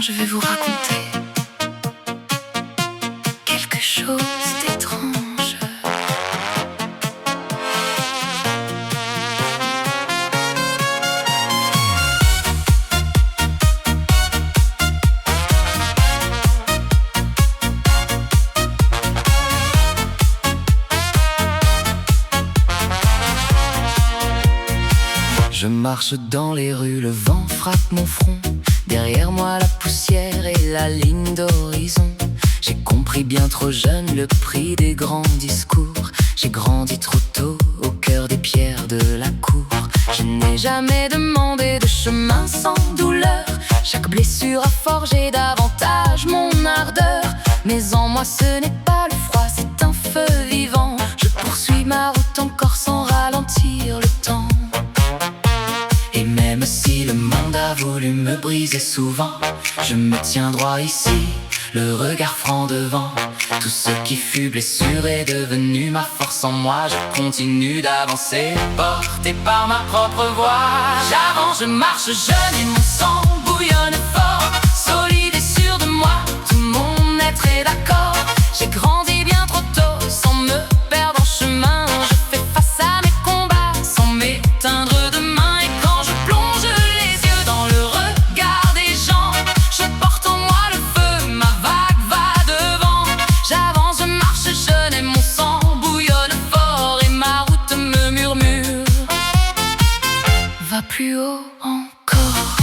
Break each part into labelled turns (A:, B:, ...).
A: je vais vous raconter quelque chose d'étrange.
B: Je marche dans les rues, le vent frappe mon front. Derrière moi la poussière et la ligne d'horizon. J'ai compris bien trop jeune le prix des grands discours. J'ai grandi trop tôt au cœur des pierres de la cour. Je n'ai jamais demandé de chemin sans douleur. Chaque blessure a forgé davantage mon ardeur. Mais en moi ce n'est pas le froid, c'est un feu vivant. Je poursuis ma route encore sans ralentir le temps. Et même si le monde a voulu me briser souvent, je me tiens droit ici, le regard franc devant. Tout ce qui fut blessure est devenu ma force en moi. Je continue d'avancer, porté par ma propre voix. J'avance, je marche jeune et mon sang bouillonne fort. Solide et sûr de moi, tout mon être est d'accord. J'ai grandi bien trop tôt, sans me perdre en chemin. Je fais face à mes combats, sans m'éteindre demain.
A: Plus haut encore.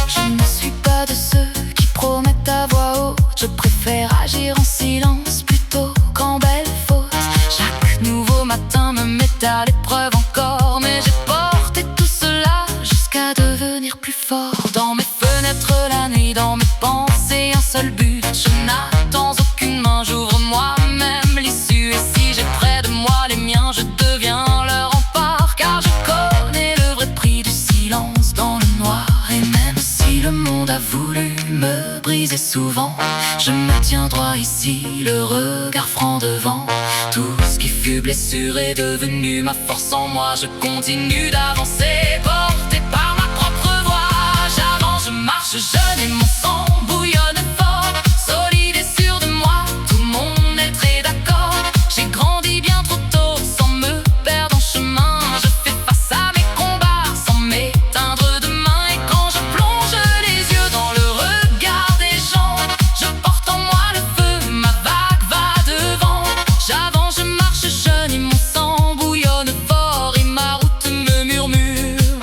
A: Je ne suis pas de ceux qui promettent à voix haute. Je préfère agir en silence plutôt qu'en belle faute. Chaque nouveau matin me met à l'épreuve encore. Mais j'ai porté tout cela jusqu'à devenir plus fort. Dans mes fenêtres la nuit, dans mes pensées un seul but. Je n'attends aucune main, j'ouvre moi-même l'issue. Et si j'ai près de moi les miens, je deviens leur rempart. Car je connais le vrai prix du silence dans le noir. Et même si le monde a voulu me briser souvent, je me tiens droit ici, le regard franc devant. Tout ce qui fut blessure est devenu ma force en moi. Je continue d'avancer, porté par ma propre voix. J'avance, je marche jeune et mon sang bouillonne fort. Solide et sûr de moi, tout mon être est d'accord. J'ai grandi bien trop tôt, sans me perdre en chemin. Je fais face à mes combats, sans m'éteindre demain. Et quand je plonge les yeux dans le regard des gens, je porte en moi le feu, ma vague va devant. J'avance, je marche jeune et mon sang bouillonne fort. Et ma route me murmure,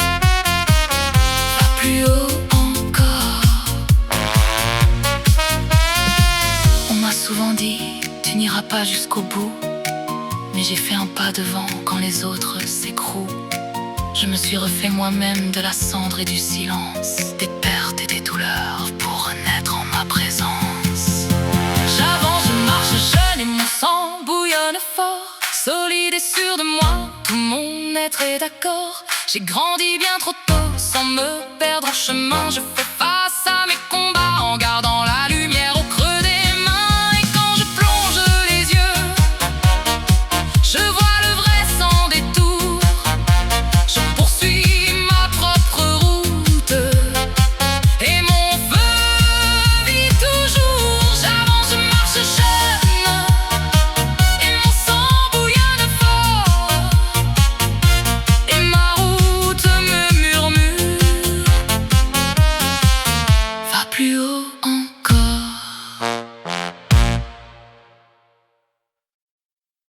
A: va plus haut encore. On m'a souvent dit, tu n'iras pas jusqu'au bout. Mais j'ai fait un pas devant quand les autres s'écrouent. Je me suis refait moi-même de la cendre et du silence, des pertes et des douleurs pour renaître en ma présence. J'avance, je marche jeune et mon sang bouillonne fort. Solide et sûr de moi, tout mon être est d'accord. J'ai grandi bien trop tôt, sans me perdre en chemin. Je fais face à mes combats en gardant la lumière au creux des mains. Et quand je plonge les yeux, je vois le vrai sans détour. Je poursuis ma propre route et mon feu vit toujours. J'avance, je marche jeune et mon sang bouillonne fort. Et ma route me murmure, va plus haut.